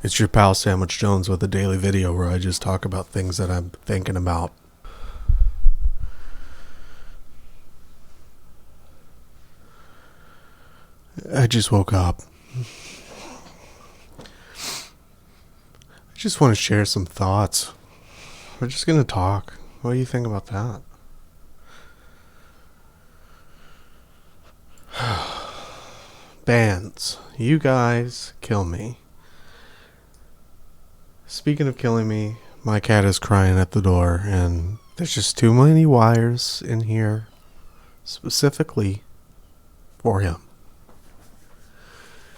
It's your pal Sandwich Jones with a daily video where I just talk about things that I'm thinking about. I just woke up. I just want to share some thoughts. We're just going to talk. What do you think about that? Bands. You guys kill me. Speaking of killing me, my cat is crying at the door, and there's just too many wires in here specifically for him.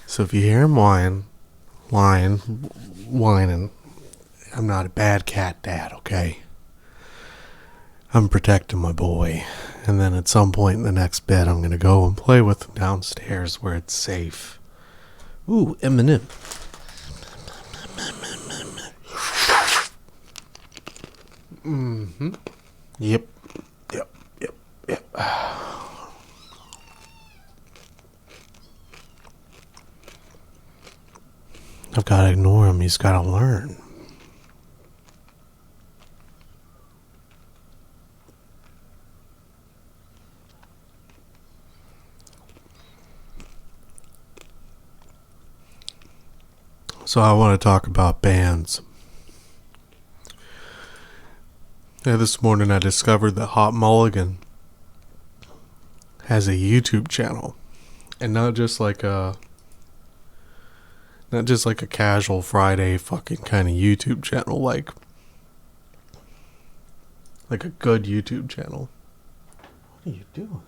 So if you hear him whining, I'm not a bad cat dad, okay? I'm protecting my boy. And then at some point in the next bed, I'm going to go and play with him downstairs where it's safe. Ooh, Eminem. Mm-hmm. Yep. I've got to ignore him. He's got to learn. So I want to talk about bands. Yeah, this morning I discovered that Hot Mulligan has a YouTube channel, and not just like a casual Friday fucking kind of YouTube channel, like a good YouTube channel. What are you doing?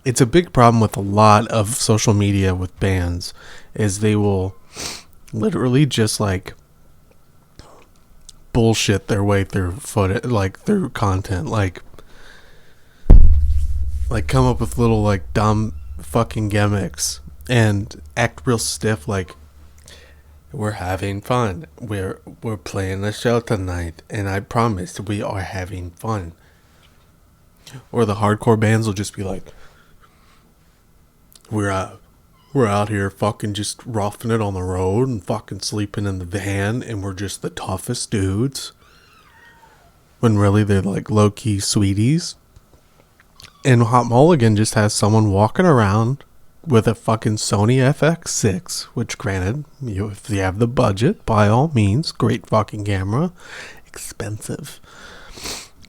It's a big problem with a lot of social media with bands, is they will literally just like bullshit their way through footage, like through content, like come up with little like dumb fucking gimmicks and act real stiff, like we're having fun, we're playing the show tonight, and I promise we are having fun. Or the hardcore bands will just be like, we're out here fucking just roughing it on the road and fucking sleeping in the van, and we're just the toughest dudes. When really they're like low-key sweeties. And Hot Mulligan just has someone walking around with a fucking Sony FX6, which granted, if you have the budget, by all means, great fucking camera. Expensive.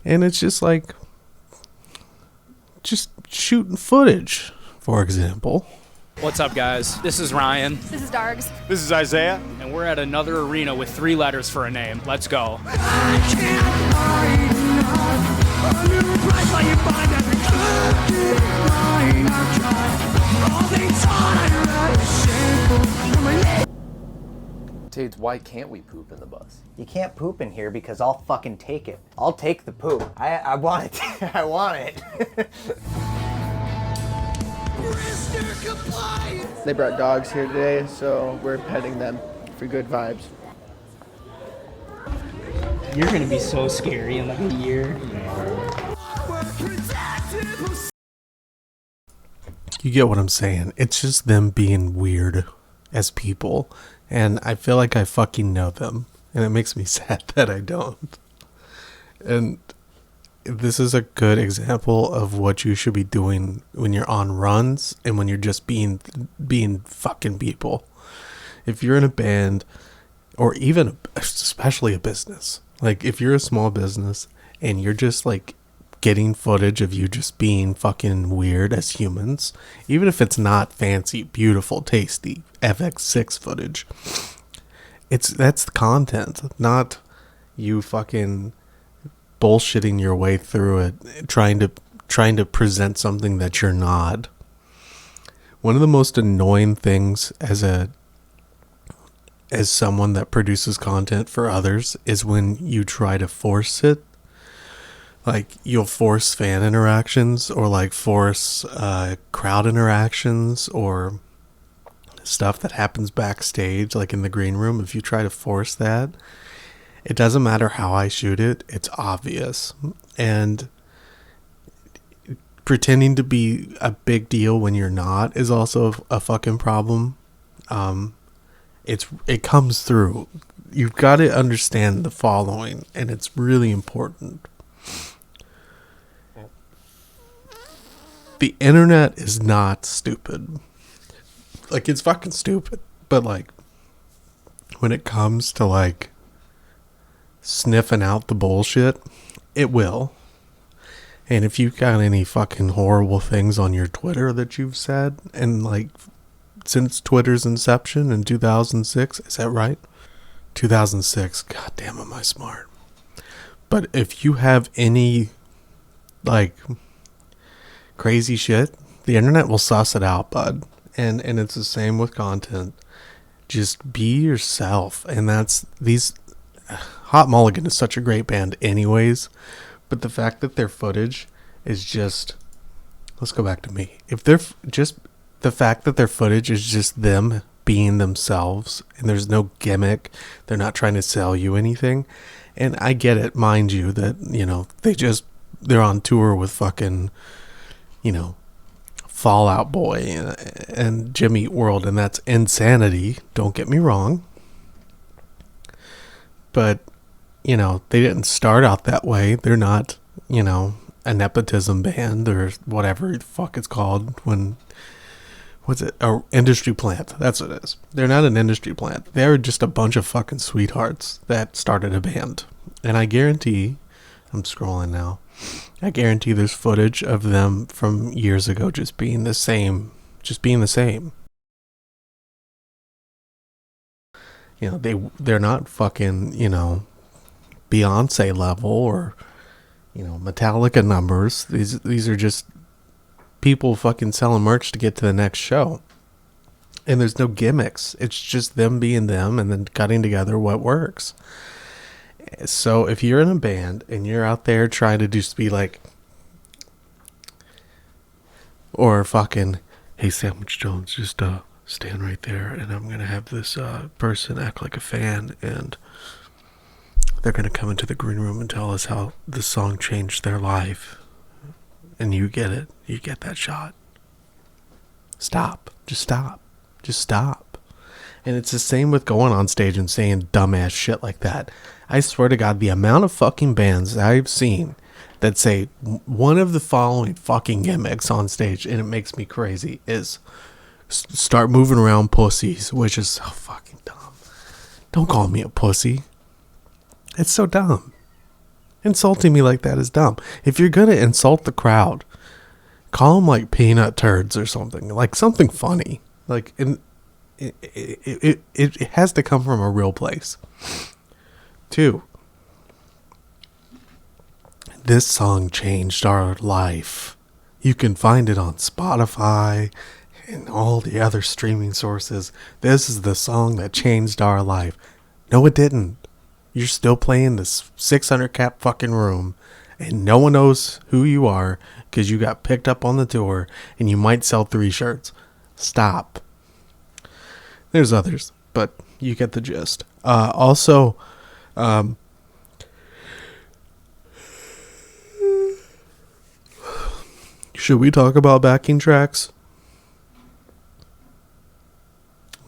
And it's just like, just shooting footage, for example. What's up, guys? This is Ryan. This is Dargs. This is Isaiah. And we're at another arena with 3 letters for a name. Let's go. Dudes, why can't we poop in the bus? You can't poop in here because I'll fucking take it. I'll take the poop. I want it. I want it. They brought dogs here today, so we're petting them for good vibes. You're gonna be so scary in like a year. You get what I'm saying? It's just them being weird as people, and I feel like I fucking know them, and it makes me sad that I don't. And this is a good example of what you should be doing when you're on runs and when you're just being fucking people. If you're in a band, or even especially a business, like if you're a small business and you're just like getting footage of you just being fucking weird as humans, even if it's not fancy, beautiful, tasty FX6 footage, that's the content, not you fucking bullshitting your way through it, trying to present something that you're not. One of the most annoying things as someone that produces content for others is when you try to force it. Like, you'll force fan interactions, or like force crowd interactions, or stuff that happens backstage, like in the green room. If you try to force that, it doesn't matter how I shoot it, it's obvious. And pretending to be a big deal when you're not is also a fucking problem. it comes through. You've got to understand the following, and it's really important. The internet is not stupid. Like, it's fucking stupid. But, like, when it comes to, like, sniffing out the bullshit, it will. And if you've got any fucking horrible things on your Twitter that you've said, and, like, since Twitter's inception in 2006, is that right? 2006. God damn, am I smart. But if you have any, like, crazy shit, the internet will suss it out, bud. And it's the same with content. Just be yourself. And that's these Hot Mulligan is such a great band anyways, but the fact that their footage is just, let's go back to me. If they're just the fact that their footage is just them being themselves and there's no gimmick, they're not trying to sell you anything. And I get it, mind you, that, you know, they're on tour with fucking, you know, Fall Out Boy and Jimmy Eat World, and that's insanity. Don't get me wrong. But, you know, they didn't start out that way. They're not, you know, a nepotism band or whatever the fuck it's called when, what's it? Oh, industry plant. That's what it is. They're not an industry plant. They're just a bunch of fucking sweethearts that started a band. And I guarantee, I'm scrolling now, I guarantee there's footage of them from years ago just being the same. You know, they're not fucking, you know, Beyonce level or, you know, Metallica numbers. These are just people fucking selling merch to get to the next show. And there's no gimmicks. It's just them being them and then cutting together what works. So if you're in a band and you're out there trying to just be like, or fucking, hey, Sandwich Jones, just stand right there and I'm going to have this person act like a fan and they're going to come into the green room and tell us how the song changed their life. And you get it. You get that shot. Stop. Just stop. Just stop. And it's the same with going on stage and saying dumbass shit like that. I swear to God, the amount of fucking bands I've seen that say one of the following fucking gimmicks on stage, and it makes me crazy, is start moving around pussies, which is so fucking dumb. Don't call me a pussy. It's so dumb. Insulting me like that is dumb. If you're gonna insult the crowd, call them like peanut turds or something. Like something funny. Like, it has to come from a real place. 2, this song changed our life. You can find it on Spotify and all the other streaming sources. This is the song that changed our life. No, it didn't. You're still playing this 600 cap fucking room and no one knows who you are because you got picked up on the tour and you might sell 3 shirts. Stop. There's others, but you get the gist. Also, should we talk about backing tracks?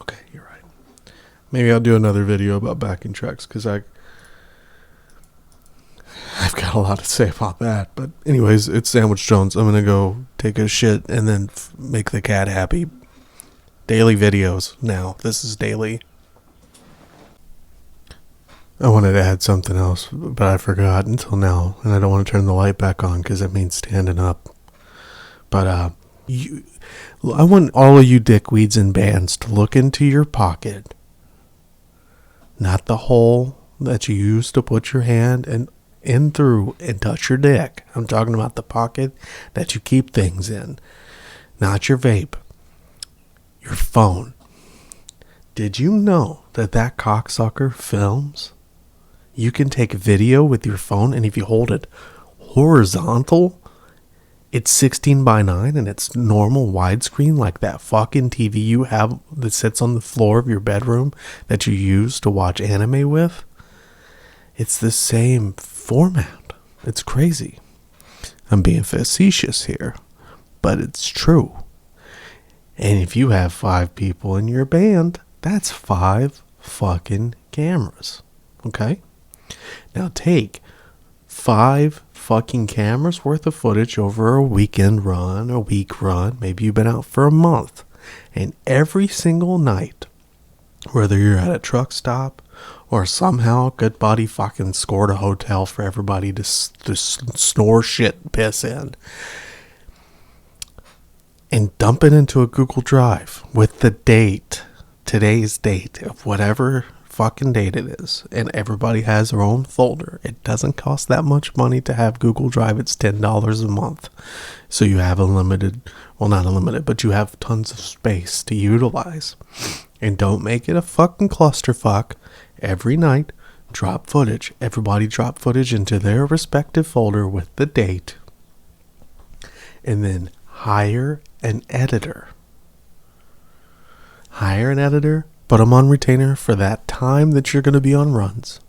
Okay, you're right. Maybe I'll do another video about backing tracks because I've got a lot to say about that. But anyways, it's Sandwich Jones. I'm gonna go take a shit and then make the cat happy. Daily videos now. This is daily. I wanted to add something else, but I forgot until now, and I don't want to turn the light back on because it means standing up. But I want all of you dickweeds in bands to look into your pocket, not the hole that you use to put your hand in through and touch your dick. I'm talking about the pocket that you keep things in, not your vape, your phone. Did you know that cocksucker films? You can take video with your phone, and if you hold it horizontal, it's 16:9 and it's normal widescreen like that fucking TV you have that sits on the floor of your bedroom that you use to watch anime with. It's the same format. It's crazy. I'm being facetious here, but it's true. And if you have 5 people in your band That's 5 fucking cameras. Okay? Now take 5 fucking cameras worth of footage over a weekend run, a week run, maybe you've been out for a month, and every single night, whether you're at a truck stop or somehow Good Buddy fucking scored a hotel for everybody to snore shit and piss in, and dump it into a Google Drive with the date, today's date of whatever fucking date it is, and everybody has their own folder. It doesn't cost that much money to have Google Drive. It's $10 a month, so you have not unlimited, but you have tons of space to utilize. And don't make it a fucking clusterfuck. Every night, drop footage. Everybody drop footage into their respective folder with the date, and then hire an editor. Put them on retainer for that time that you're going to be on runs.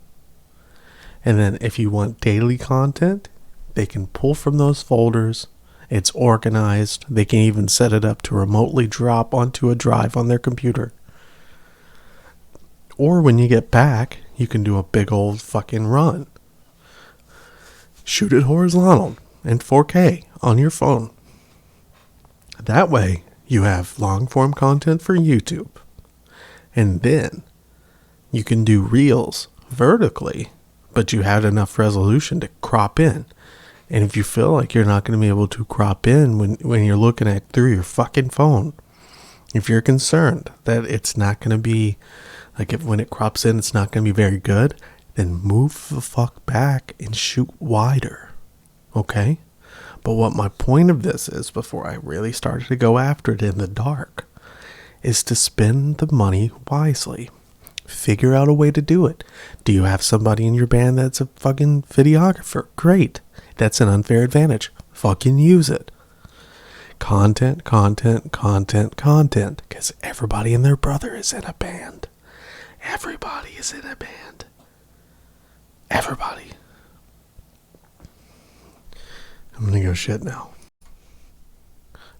And then if you want daily content, they can pull from those folders. It's organized. They can even set it up to remotely drop onto a drive on their computer. Or when you get back, you can do a big old fucking run. Shoot it horizontal in 4K on your phone. That way, you have long form content for YouTube. And then you can do reels vertically, but you had enough resolution to crop in. And if you feel like you're not going to be able to crop in when you're looking at through your fucking phone, if you're concerned that it's not going to be, like when it crops in, it's not going to be very good, then move the fuck back and shoot wider. Okay? But what my point of this is, before I really started to go after it in the dark, is to spend the money wisely. Figure out a way to do it. Do you have somebody in your band that's a fucking videographer? Great. That's an unfair advantage. Fucking use it. Content. Because everybody and their brother is in a band. Everybody is in a band. Everybody. I'm gonna go shit now.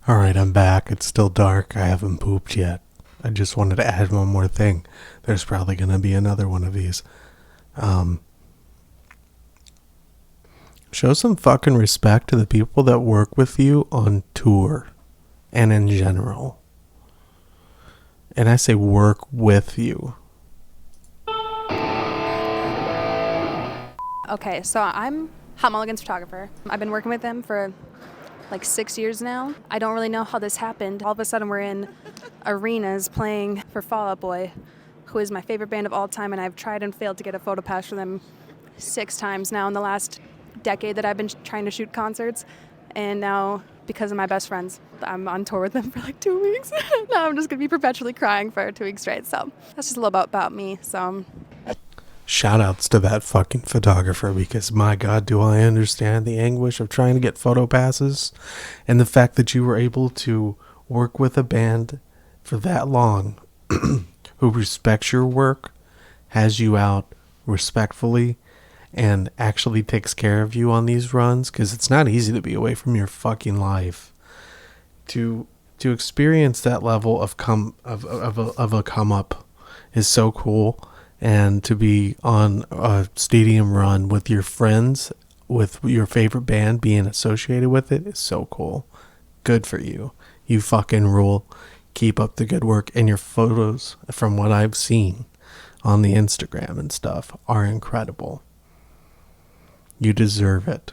Alright, I'm back. It's still dark. I haven't pooped yet. I just wanted to add one more thing. There's probably going to be another one of these. Show some fucking respect to the people that work with you on tour and in general. And I say work with you. Okay, so I'm Hot Mulligan's photographer. I've been working with him for like 6 years now. I don't really know how this happened. All of a sudden we're in arenas playing for Fall Out Boy, who is my favorite band of all time, and I've tried and failed to get a photo pass for them 6 times now in the last decade that I've been trying to shoot concerts. And now, because of my best friends, I'm on tour with them for like 2 weeks. Now I'm just gonna be perpetually crying for 2 weeks straight. So that's just a little about me. So Shout outs to that fucking photographer, because my God, do I understand the anguish of trying to get photo passes, and the fact that you were able to work with a band for that long who respects your work, has you out respectfully, and actually takes care of you on these runs, because it's not easy to be away from your fucking life. To experience that level of a come up is so cool. And to be on a stadium run with your friends, with your favorite band being associated with it, is so cool. Good for you. You fucking rule. Keep up the good work. And your photos, from what I've seen on the Instagram and stuff, are incredible. You deserve it.